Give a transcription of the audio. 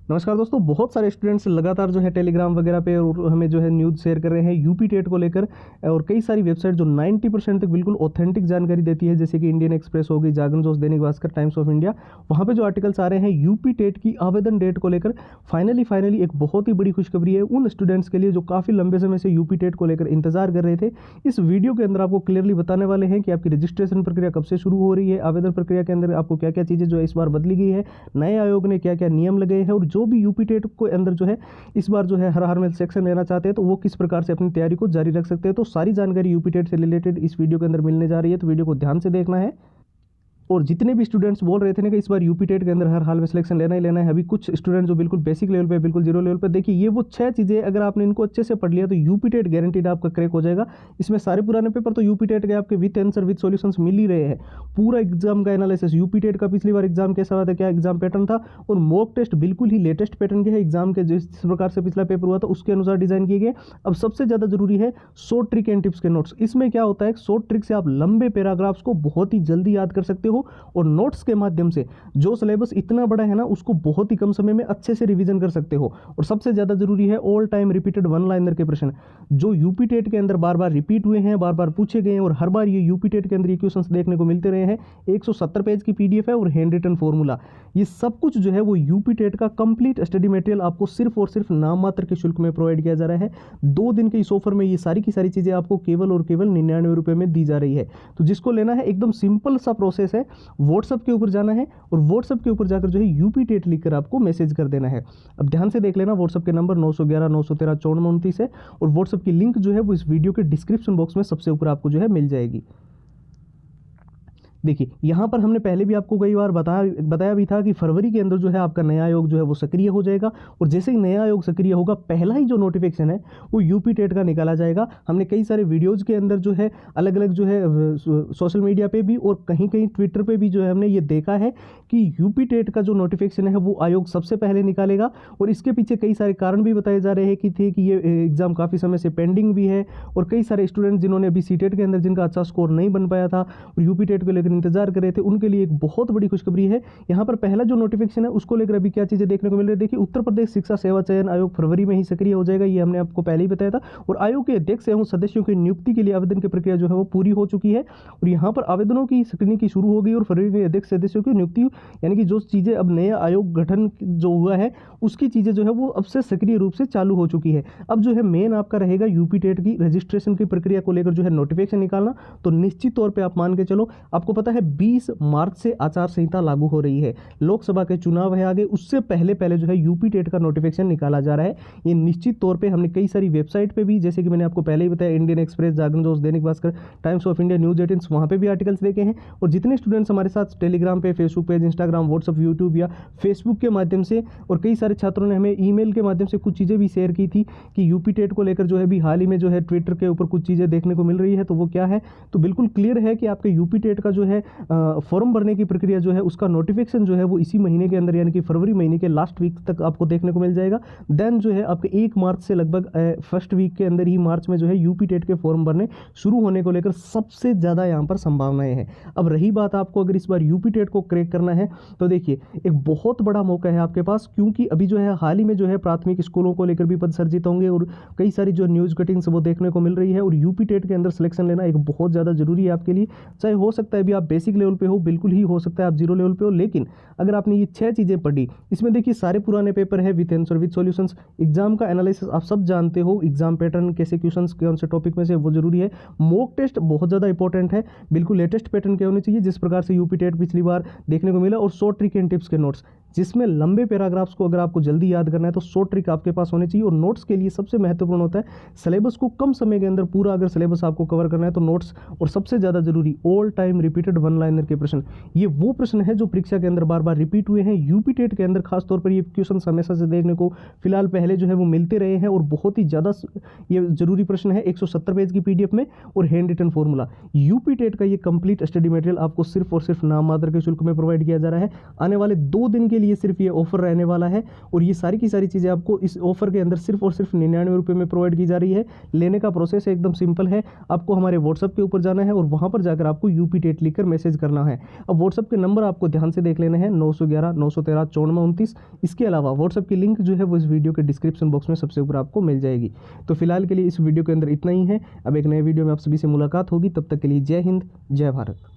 नमस्कार दोस्तों, बहुत सारे स्टूडेंट्स लगातार जो है टेलीग्राम वगैरह पे और हमें जो है न्यूज़ शेयर कर रहे हैं यूपी टेट को लेकर। और कई सारी वेबसाइट जो 90% तक बिल्कुल ऑथेंटिक जानकारी देती है, जैसे कि इंडियन एक्सप्रेस हो गई, जागरण जोश, Dainik Bhaskar, times of India. वहाँ पे जो आर्टिकल्स आ रहे हैं यूपी टेट की आवेदन डेट को लेकर, फाइनली एक बहुत ही बड़ी खुशखबरी है उन स्टूडेंट्स के लिए जो काफ़ी लंबे समय से यूपी टेट को लेकर इंतजार कर रहे थे। इस वीडियो के अंदर आपको क्लियरली बताने वाले हैं कि आपकी रजिस्ट्रेशन प्रक्रिया कब से शुरू हो रही है, आवेदन प्रक्रिया के अंदर आपको क्या क्या चीज़ें जो है इस बार बदली गई है, नए आयोग ने क्या क्या नियम लगाए हैं, और जो भी यूपी टेट को अंदर जो है इस बार जो है हर में सेक्शन लेना चाहते हैं तो वो किस प्रकार से अपनी तैयारी को जारी रख सकते हैं। तो सारी जानकारी यूपी टेट से रिलेटेड इस वीडियो के अंदर मिलने जा रही है, तो वीडियो को ध्यान से देखना है। और जितने भी स्टूडेंट्स बोल रहे थे ना कि इस बार यूपी टेट के अंदर हर हाल में सिलेक्शन लेना ही लेना है, अभी कुछ स्टूडेंट जो बिल्कुल बेसिक लेवल पे, बिल्कुल जीरो लेवल पे, देखिए ये वो 6 चीज़ें अगर आपने इनको अच्छे से पढ़ लिया तो यूपी टेट गारंटीड आपका क्रैक हो जाएगा। इसमें सारे पुराने पेपर तो यूपी टेट के आपके विथ आंसर विथ सॉल्यूशंस मिल ही रहे हैं। पूरा एग्जाम का एनालिसिस, यूपी टेट का पिछली बार एग्जाम कैसा हुआ था, क्या एग्जाम पैटर्न था, और मॉक टेस्ट बिल्कुल ही लेटेस्ट पैटर्न के है। एग्जाम के जिस प्रकार से पिछला पेपर हुआ था उसके अनुसार डिजाइन किए गए। अब सबसे ज़्यादा जरूरी है शॉर्ट ट्रिक एंड टिप्स के नोट्स। इसमें क्या होता है, शॉर्ट ट्रिक से आप लंबे पैराग्राफ्स को बहुत ही जल्दी याद कर सकते हो, और नोट्स के माध्यम से जो सिलेबस इतना बड़ा है ना उसको बहुत ही कम समय में अच्छे से रिवीजन कर सकते हो। और सबसे ज्यादा जरूरी है all time repeated one liner के प्रश्न जो यूपी टेट के अंदर बार बार रिपीट हुए हैं, बार बार पूछे गए हैं, और हर बार ये यूपी टेट के अंदर ये क्वेश्चंस देखने को मिलते रहे हैं। 170 पेज की पीडीएफ है और हैंड रिटन फॉर्मूला, ये सब कुछ जो है वो यूपी टेट का कंप्लीट स्टडी मटेरियल आपको सिर्फ और सिर्फ नाम मात्र के शुल्क में प्रोवाइड किया जा रहा है। 2 दिन के इस ऑफर में ये सारी की सारी चीजें आपको केवल और केवल 99 रुपए में दी जा रही है। तो जिसको लेना है, एकदम सिंपल सा प्रोसेस है, व्हाट्सएप के ऊपर जाना है और व्हाट्सएप के ऊपर जाकर जो है यूपी टेट लिखकर आपको मैसेज कर देना है। अब ध्यान से देख लेना, व्हाट्सएप के नंबर 911 913 5429 है, और व्हाट्सएप की लिंक जो है वो इस वीडियो के डिस्क्रिप्शन बॉक्स में सबसे ऊपर आपको जो है मिल जाएगी। देखिए यहाँ पर हमने पहले भी आपको कई बार बताया भी था कि फरवरी के अंदर जो है आपका नया आयोग जो है वो सक्रिय हो जाएगा, और जैसे ही नया आयोग सक्रिय होगा पहला ही जो नोटिफिकेशन है वो यूपी टेट का निकाला जाएगा। हमने कई सारे वीडियोज के अंदर जो है अलग अलग जो है सोशल मीडिया पे भी और कहीं कहीं ट्विटर पे भी जो है हमने ये देखा है कि यूपी टेट का जो नोटिफिकेशन है वो आयोग सबसे पहले निकालेगा। और इसके पीछे कई सारे कारण भी बताए जा रहे हैं कि ये एग्जाम काफ़ी समय से पेंडिंग भी है, और कई सारे स्टूडेंट जिन्होंने अभी सीटेट के अंदर जिनका अच्छा स्कोर नहीं बन पाया था और यूपी टेट को लेकर इंतजार कर रहे थे, उनके लिए एक बहुत बड़ी खुशखबरी है। यहाँ पर पहला जो नोटिफिकेशन है उसको लेकर अभी क्या चीजें देखने को मिल रही है। देखिए उत्तर प्रदेश शिक्षा सेवा चयन आयोग फरवरी में ही सक्रिय हो जाएगा, ये हमने आपको पहले ही बताया था। और आयोग के अध्यक्ष एवं सदस्यों की नियुक्ति के लिए आवेदन की प्रक्रिया जो है वो पूरी हो चुकी है, और यहाँ पर आवेदनों की स्क्रीनिंग की शुरू हो गई, और फरवरी में अध्यक्ष सदस्यों की नियुक्ति, यानी कि जो चीजें अब नया आयोग गठन जो हुआ है उसकी चीजें जो है वो अब से सक्रिय रूप से चालू हो चुकी है। अब जो है मेन आपका रहेगा यूपी टेट की रजिस्ट्रेशन की प्रक्रिया को लेकर जो है नोटिफिकेशन निकालना। तो निश्चित तौर पर आप मान के चलो, आपको पता है 20 मार्च से आचार संहिता लागू हो रही है, लोकसभा के चुनाव है आगे, उससे पहले पहले जो है यूपी टेट का नोटिफिकेशन निकाला जा रहा है। ये निश्चित तौर पे हमने कई सारी वेबसाइट पे भी, जैसे कि मैंने आपको पहले ही बताया, इंडियन एक्सप्रेस, जागरण जोश, Dainik Bhaskar, times of India, news 18, वहाँ पे भी आर्टिकल्स देखे हैं। और जितने स्टूडेंट्स हमारे साथ टेलीग्राम पे, Facebook page, Instagram, WhatsApp, YouTube या फेसबुक के माध्यम से, और कई सारे छात्रों ने हमें ईमेल के माध्यम से कुछ चीज़ें भी शेयर की थी कि यूपी टेट को लेकर जो है भी हाल ही में जो है ट्विटर के ऊपर कुछ चीज़ें देखने को मिल रही है। तो वो क्या है, तो बिल्कुल क्लियर है कि आपके यूपी टेट का जो है फॉर्म भरने की प्रक्रिया जो है उसका नोटिफिकेशन जो है वो इसी महीने के अंदर, यानी कि फरवरी महीने के लास्ट वीक तक आपको देखने को मिल जाएगा। देन जो है आपके 1 मार्च से लगभग फर्स्ट वीक के अंदर ही, मार्च में जो है यूपी टेट के फॉर्म भरने शुरू होने को लेकर सबसे ज़्यादा यहाँ पर संभावनाएं हैं। अब रही बात आपको अगर इस बार यूपी टेट को क्रैक करना है तो देखिए एक बहुत बड़ा मौका है आपके पास, क्योंकि अभी जो है हाल ही में जो है प्राथमिक स्कूलों को लेकर भी पद सर्जित होंगे, और कई सारी जो न्यूज़ कटिंग्स वो देखने को मिल रही है। और यूपी टेट के अंदर सिलेक्शन लेना एक बहुत ज़्यादा जरूरी है आपके लिए, चाहे हो सकता है अभी आप बेसिक लेवल पे हो, बिल्कुल ही हो सकता है आप जीरो लेवल पे हो, लेकिन अगर आपने ये 6 चीज़ें पढ़ी, इसमें देखिए सारे पुराने पेपर है with answer with solutions, exam का एनालिसिस आप सब जानते हो, एग्जाम पैटर्न, कैसे क्वेश्चंस कौन से टॉपिक में से, वो जरूरी है। मॉक टेस्ट बहुत ज़्यादा इंपॉर्टेंट है, बिल्कुल लेटेस्ट पैटर्न के होने चाहिए जिस प्रकार से यूपी टेट पिछली बार देखने को मिला। और शॉर्ट ट्रिक एंड टिप्स के नोट्स, जिसमें लंबे पैराग्राफ्स को अगर आपको जल्दी याद करना है तो शॉर्ट ट्रिक आपके पास होनी चाहिए। और नोट्स के लिए सबसे महत्वपूर्ण होता है सिलेबस को कम समय के अंदर पूरा अगर सिलेबस आपको कवर करना है तो नोट्स, और सबसे ज़्यादा जरूरी all time repeated one liner के प्रश्न। ये वो प्रश्न है जो परीक्षा के अंदर बार बार रिपीट हुए हैं। यूपी टेट के अंदर खासतौर पर ये क्वेश्चन हमेशा से देखने को फिलहाल पहले जो है वो मिलते रहे हैं, और बहुत ही ज़्यादा ये जरूरी प्रश्न है। 170 पेज की पीडीएफ में और handwritten formula. UP TET का ये कंप्लीट स्टडी मटेरियल आपको सिर्फ और सिर्फ नाम मात्र के शुल्क में प्रोवाइड किया जा रहा है। आने वाले 2 दिन के लिए सिर्फ ये ऑफर रहने वाला है, और ये सारी की सारी चीज़ें आपको इस ऑफर के अंदर सिर्फ और सिर्फ 99 रुपये में प्रोवाइड की जा रही है। लेने का प्रोसेस एकदम सिंपल है, आपको हमारे व्हाट्सएप के ऊपर जाना है और वहाँ पर जाकर आपको यूपी टेट लिख लिखकर मैसेज करना है। अब व्हाट्सअप के नंबर आपको ध्यान से देख लेने हैं, 911 913 9429। इसके अलावा व्हाट्सअप की लिंक जो है वो इस वीडियो के डिस्क्रिप्शन बॉक्स में सबसे ऊपर आपको मिल जाएगी। तो फिलहाल के लिए इस वीडियो के अंदर इतना ही है। अब एक नए वीडियो में आप सभी से मुलाकात होगी, तब तक के लिए जय हिंद, जय भारत।